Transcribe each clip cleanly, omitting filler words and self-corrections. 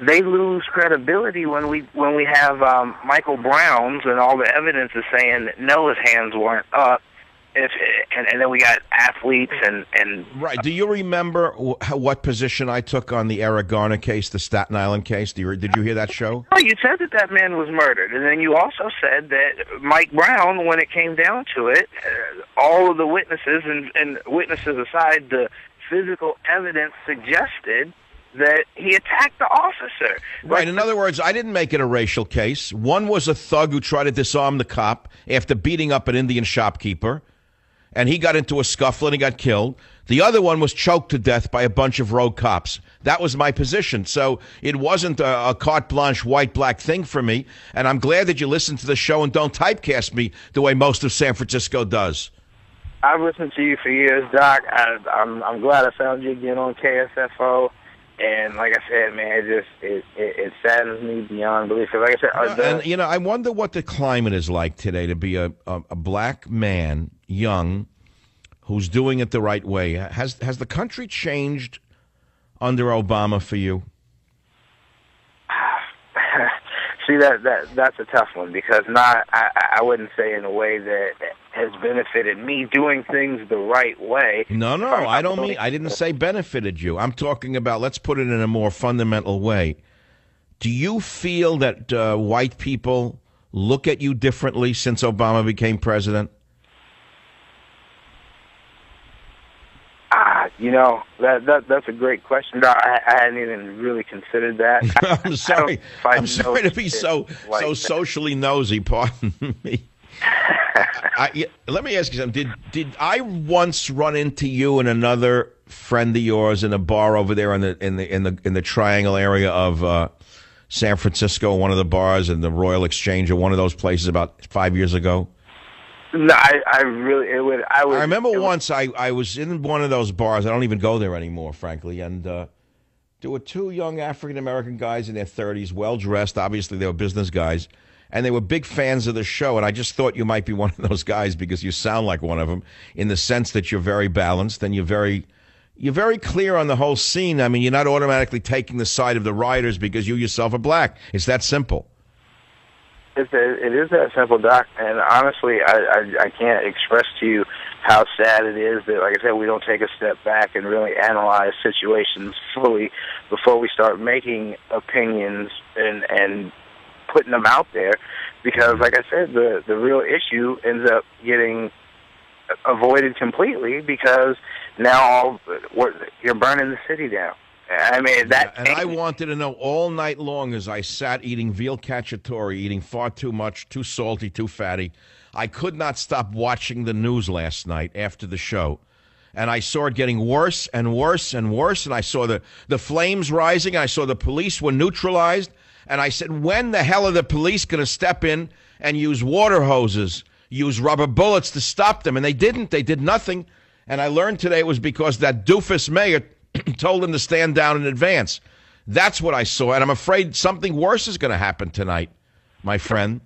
they lose credibility when we have Michael Brown's and all the evidence is saying that no, his hands weren't up. And then we got athletes and right. Do you remember what position I took on the Eric Garner case, the Staten Island case? Did you hear that show? Oh, you said that man was murdered, and then you also said that Mike Brown, when it came down to it, all of the witnesses and witnesses aside, the physical evidence suggested that he attacked the officer. Right. In other words, I didn't make it a racial case. One was a thug who tried to disarm the cop after beating up an Indian shopkeeper, and he got into a scuffle and he got killed. The other one was choked to death by a bunch of rogue cops. That was my position. So it wasn't a carte blanche, white-black thing for me, and I'm glad that you listen to the show and don't typecast me the way most of San Francisco does. I've listened to you for years, Doc. I'm glad I found you again on KSFO. And like I said, man, it saddens me beyond belief. Like I said, I wonder what the climate is like today to be a black man, young, who's doing it the right way. Has the country changed under Obama for you? See, that's a tough one because I wouldn't say in a way that has benefited me doing things the right way. No, I didn't say benefited you. I'm talking about, let's put it in a more fundamental way. Do you feel that white people look at you differently since Obama became president? That's a great question. I hadn't even really consideed that. I'm sorry. I'm sorry to be so socially nosy. Pardon me. Let me ask you something. Did I once run into you and another friend of yours in a bar over there in the Triangle area of San Francisco, one of the bars in the Royal Exchange or one of those places about 5 years ago? No, I remember once I was in one of those bars. I don't even go there anymore, frankly. And there were two young African-American guys in their 30s, well-dressed. Obviously, they were business guys. And they were big fans of the show. And I just thought you might be one of those guys because you sound like one of them in the sense that you're very balanced and you're very clear on the whole scene. I mean, you're not automatically taking the side of the rioters because you yourself are black. It's that simple. It is that simple, Doc, and honestly, I can't express to you how sad it is that, like I said, we don't take a step back and really analyze situations fully before we start making opinions and putting them out there, because, like I said, the real issue ends up getting avoided completely because now you're burning the city down. I mean, that. And I wanted to know all night long as I sat eating veal cacciatore, eating far too much, too salty, too fatty. I could not stop watching the news last night after the show. And I saw it getting worse and worse and worse. And I saw the flames rising. And I saw the police were neutralized. And I said, when the hell are the police going to step in and use water hoses, use rubber bullets to stop them? And they didn't. They did nothing. And I learned today it was because that doofus mayor told them to stand down in advance. That's what I saw, and I'm afraid something worse is going to happen tonight, my friend.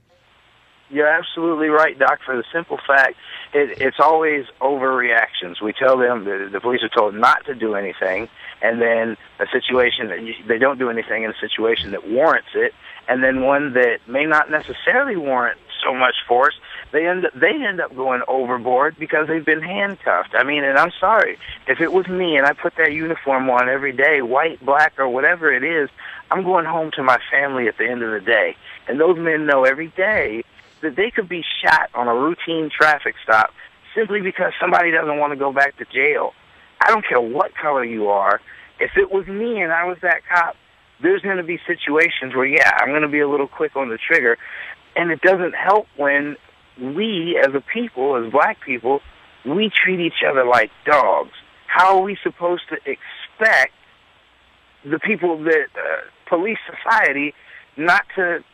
You're absolutely right, Doc, for the simple fact it's always overreactions. We tell them, the police are told not to do anything, and then a situation that they don't do anything in a situation that warrants it, and then one that may not necessarily warrant so much force, they end up going overboard because they've been handcuffed. I mean, and I'm sorry, if it was me and I put that uniform on every day, white, black, or whatever it is, I'm going home to my family at the end of the day. And those men know every day that they could be shot on a routine traffic stop simply because somebody doesn't want to go back to jail. I don't care what color you are. If it was me and I was that cop, there's going to be situations where, yeah, I'm going to be a little quick on the trigger. And it doesn't help when we, as a people, as black people, we treat each other like dogs. How are we supposed to expect the people that police society not to,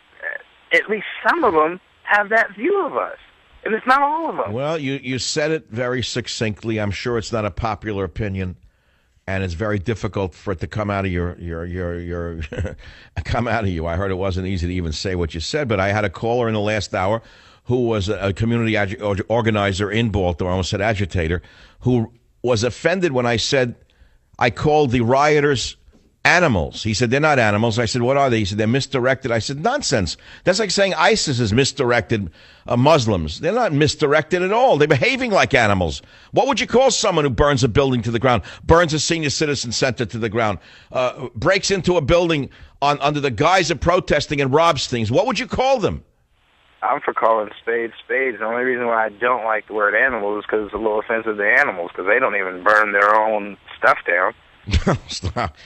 at least some of them, have that view of us? And it's not all of them. Well, you said it very succinctly. I'm sure it's not a popular opinion, and it's very difficult for it to come out of your come out of you. I heard it wasn't easy to even say what you said, but I had a caller in the last hour who was a community organizer in Baltimore, I almost said agitator, who was offended when I said I called the rioters animals. He said, they're not animals. I said, what are they? He said, they're misdirected. I said, nonsense. That's like saying ISIS is misdirected Muslims. They're not misdirected at all. They're behaving like animals. What would you call someone who burns a building to the ground, burns a senior citizen center to the ground, breaks into a building under the guise of protesting and robs things? What would you call them? I'm for calling spades spades. The only reason why I don't like the word animal is because it's a little offensive to animals, because they don't even burn their own stuff down. Stop.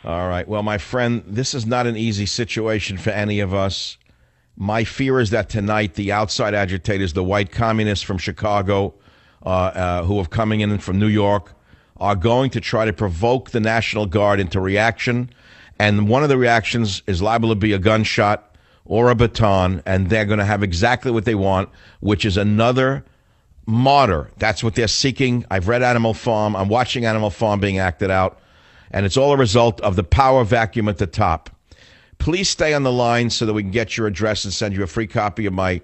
All right. Well, my friend, this is not an easy situation for any of us. My fear is that tonight the outside agitators, the white communists from Chicago, who are coming in from New York, are going to try to provoke the National Guard into reaction. And one of the reactions is liable to be a gunshot or a baton, and they're going to have exactly what they want, which is another martyr. That's what they're seeking. I've read Animal Farm. I'm watching Animal Farm being acted out, and it's all a result of the power vacuum at the top. Please stay on the line so that we can get your address and send you a free copy of my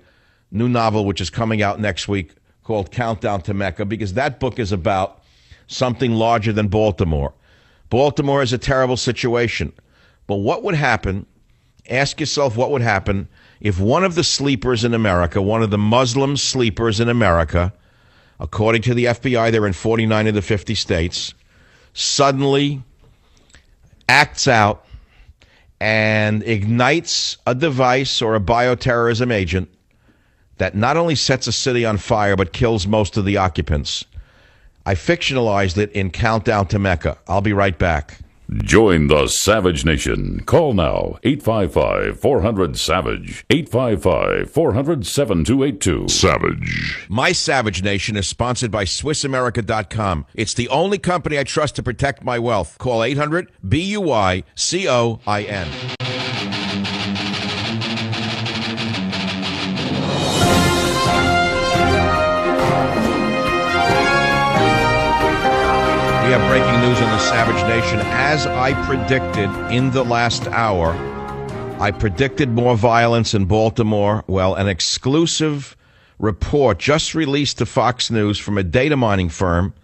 new novel, which is coming out next week, called Countdown to Mecca, because that book is about something larger than Baltimore. Baltimore is a terrible situation. But what would happen, ask yourself what would happen if one of the sleepers in America, one of the Muslim sleepers in America, according to the FBI, they're in 49 of the 50 states, suddenly acts out and ignites a device or a bioterrorism agent that not only sets a city on fire but kills most of the occupants. I fictionalized it in Countdown to Mecca. I'll be right back. Join the Savage Nation. Call now, 855-400-SAVAGE, 855-400-7282. Savage. My Savage Nation is sponsored by SwissAmerica.com. It's the only company I trust to protect my wealth. Call 800-BUY-COIN. We have breaking news on the Savage Nation. As I predicted in the last hour, I predicted more violence in Baltimore. Well, an exclusive report just released to Fox News from a data mining firm.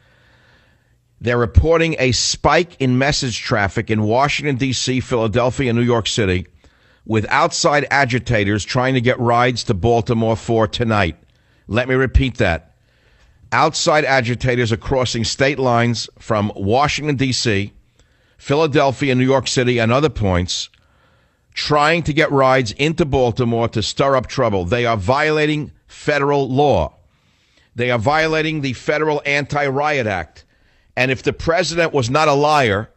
They're reporting a spike in message traffic in Washington, D.C., Philadelphia, and New York City, with outside agitators trying to get rides to Baltimore for tonight. Let me repeat that. Outside agitators are crossing state lines from Washington, D.C., Philadelphia, New York City, and other points, trying to get rides into Baltimore to stir up trouble. They are violating federal law. They are violating the Federal Anti-Riot Act. And if the president was not a liar,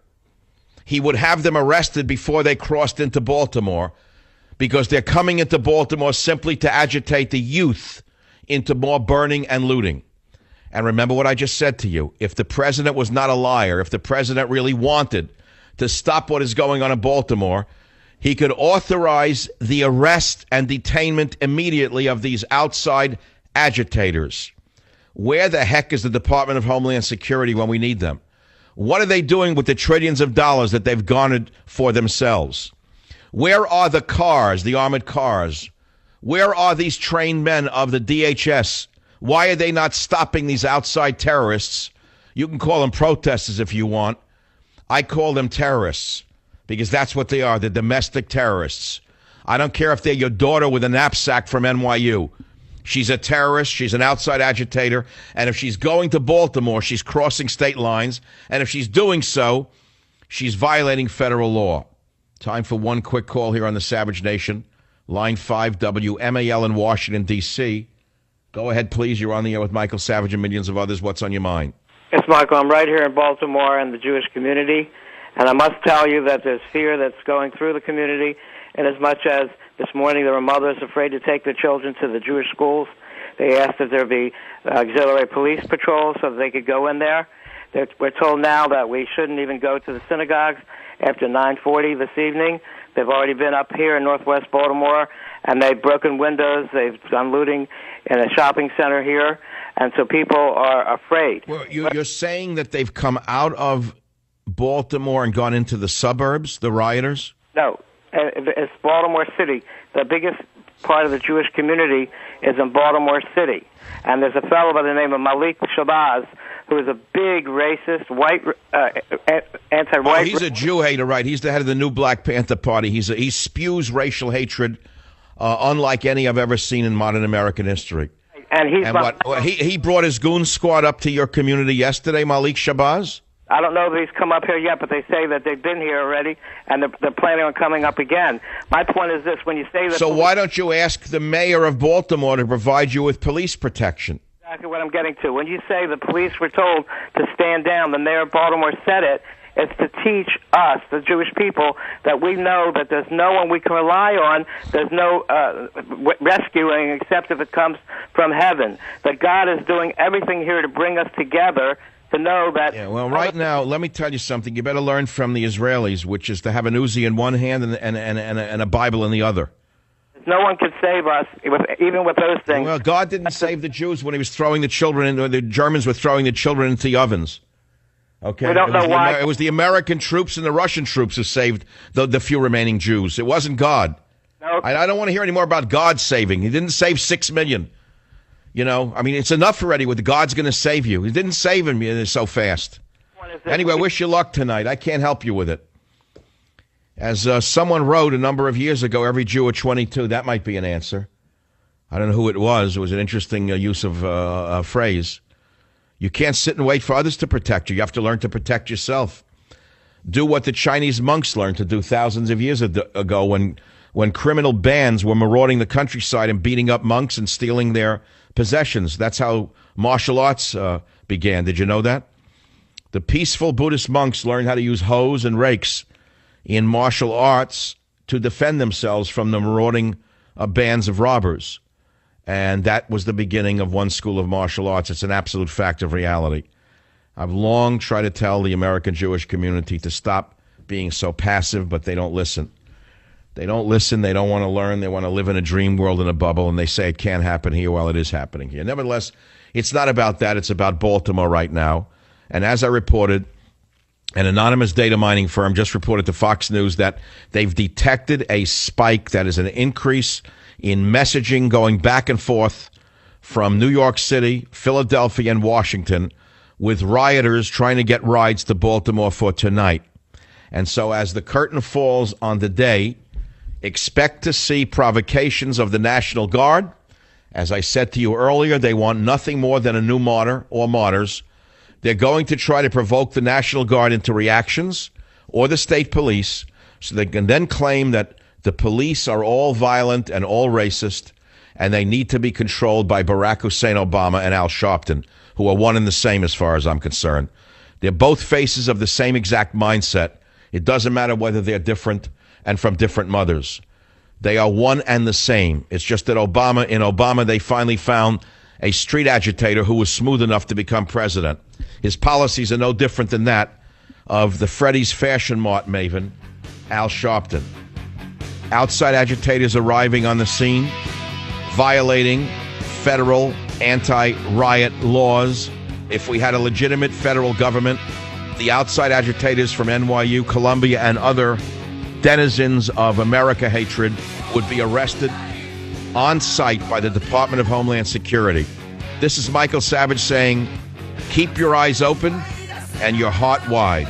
he would have them arrested before they crossed into Baltimore, because they're coming into Baltimore simply to agitate the youth into more burning and looting. And remember what I just said to you. If the president was not a liar, if the president really wanted to stop what is going on in Baltimore, he could authorize the arrest and detainment immediately of these outside agitators. Where the heck is the Department of Homeland Security when we need them? What are they doing with the trillions of dollars that they've garnered for themselves? Where are the cars, the armored cars? Where are these trained men of the DHS? Why are they not stopping these outside terrorists? You can call them protesters if you want. I call them terrorists because that's what they are. They're domestic terrorists. I don't care if they're your daughter with a knapsack from NYU. She's a terrorist. She's an outside agitator. And if she's going to Baltimore, she's crossing state lines. And if she's doing so, she's violating federal law. Time for one quick call here on the Savage Nation. Line 5, WMAL in Washington, D.C. Go ahead, please. You're on the air with Michael Savage and millions of others. What's on your mind? It's Michael. I'm right here in Baltimore in the Jewish community, and I must tell you that there's fear that's going through the community, in as much as this morning there were mothers afraid to take their children to the Jewish schools. They asked if there be auxiliary police patrols so that they could go in there. We're told now that we shouldn't even go to the synagogues after 9:40 this evening. They've already been up here in northwest Baltimore, and they've broken windows. They've done looting in a shopping center here, and so people are afraid. Well, you're saying that they've come out of Baltimore and gone into the suburbs, the rioters? No, it's Baltimore City. The biggest part of the Jewish community is in Baltimore City. And there's a fellow by the name of Malik Shabazz, who is a big racist, anti-white... Oh, he's a Jew hater, right? He's the head of the new Black Panther Party. He spews racial hatred unlike any I've ever seen in modern American history. And he brought his goon squad up to your community yesterday, Malik Shabazz? I don't know that he's come up here yet, but they say that they've been here already, and they're planning on coming up again. My point is this, when you say that... So why don't you ask the mayor of Baltimore to provide you with police protection? Exactly what I'm getting to. When you say the police were told to stand down, the mayor of Baltimore said it, it's to teach us, the Jewish people, that we know that there's no one we can rely on, there's no rescuing except if it comes from heaven. That God is doing everything here to bring us together to know that... Yeah, well, right now, let me tell you something. You better learn from the Israelis, which is to have an Uzi in one hand and a Bible in the other. No one could save us, even with those things. Well, God didn't save the Jews when he was throwing the children, or the Germans were throwing the children into the ovens. Okay, we don't know why. It was the American troops and the Russian troops who saved the few remaining Jews. It wasn't God. No. I don't want to hear any more about God saving. He didn't save 6 million. You know, I mean, it's enough already with God's going to save you. He didn't save him so fast. Anyway, I wish you luck tonight. I can't help you with it. As someone wrote a number of years ago, every Jew at 22, that might be an answer. I don't know who it was. It was an interesting use of a phrase. You can't sit and wait for others to protect you. You have to learn to protect yourself. Do what the Chinese monks learned to do thousands of years ago when criminal bands were marauding the countryside and beating up monks and stealing their possessions. That's how martial arts began. Did you know that? The peaceful Buddhist monks learned how to use hoes and rakes in martial arts to defend themselves from the marauding bands of robbers. And that was the beginning of one school of martial arts. It's an absolute fact of reality. I've long tried to tell the American Jewish community to stop being so passive, but they don't listen. They don't listen. They don't want to learn. They want to live in a dream world, in a bubble, and they say it can't happen here. Well, it is happening here. Nevertheless, it's not about that. It's about Baltimore right now. And as I reported, an anonymous data mining firm just reported to Fox News that they've detected a spike that is an increase in messaging going back and forth from New York City, Philadelphia, and Washington with rioters trying to get rides to Baltimore for tonight. And so as the curtain falls on the day, expect to see provocations of the National Guard. As I said to you earlier, they want nothing more than a new martyr or martyrs. They're going to try to provoke the National Guard into reactions or the state police so they can then claim that the police are all violent and all racist, and they need to be controlled by Barack Hussein Obama and Al Sharpton, who are one and the same as far as I'm concerned. They're both faces of the same exact mindset. It doesn't matter whether they're different and from different mothers. They are one and the same. It's just that in Obama, they finally found a street agitator who was smooth enough to become president. His policies are no different than that of the Freddy's Fashion Mart maven, Al Sharpton. Outside agitators arriving on the scene, violating federal anti-riot laws. If we had a legitimate federal government, the outside agitators from NYU, Columbia, and other denizens of America hatred would be arrested on site by the Department of Homeland Security. This is Michael Savage saying, keep your eyes open and your heart wide.